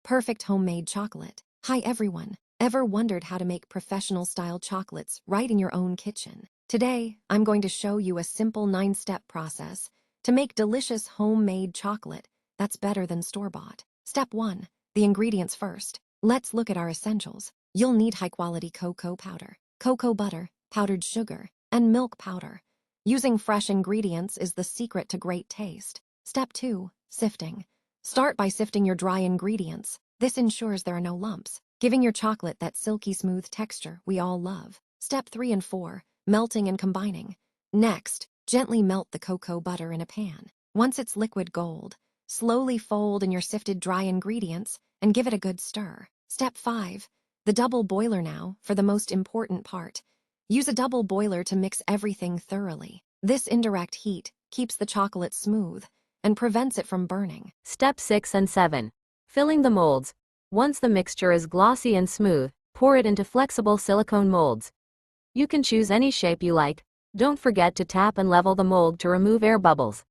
Perfect homemade chocolate. Hi everyone. Ever wondered how to make professional-style chocolates right in your own kitchen? Today, I'm going to show you a simple 9-step process to make delicious homemade chocolate that's better than store-bought. Step 1. The ingredients first. Let's look at our essentials. You'll need high-quality cocoa powder, cocoa butter, powdered sugar, and milk powder. Using fresh ingredients is the secret to great taste. Step 2. Sifting. Start by sifting your dry ingredients. This ensures there are no lumps, giving your chocolate that silky smooth texture we all love. Step 3 and 4. Melting and combining. Next, gently melt the cocoa butter in a pan. Once it's liquid gold, slowly fold in your sifted dry ingredients and give it a good stir. Step 5. The double boiler now for the most important part. Use a double boiler to mix everything thoroughly. This indirect heat keeps the chocolate smooth and prevents it from burning. Step 6 and 7. Filling the molds. Once the mixture is glossy and smooth, pour it into flexible silicone molds. You can choose any shape you like. Don't forget to tap and level the mold to remove air bubbles.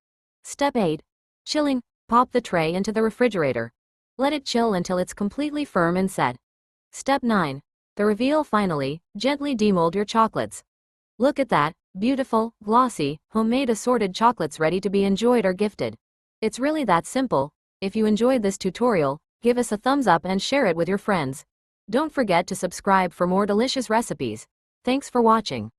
Step 8. Chilling. Pop the tray into the refrigerator. Let it chill until it's completely firm and set. Step 9. The reveal. Finally, gently demold your chocolates. Look at that, beautiful, glossy, homemade assorted chocolates ready to be enjoyed or gifted. It's really that simple. If you enjoyed this tutorial, give us a thumbs up and share it with your friends. Don't forget to subscribe for more delicious recipes. Thanks for watching.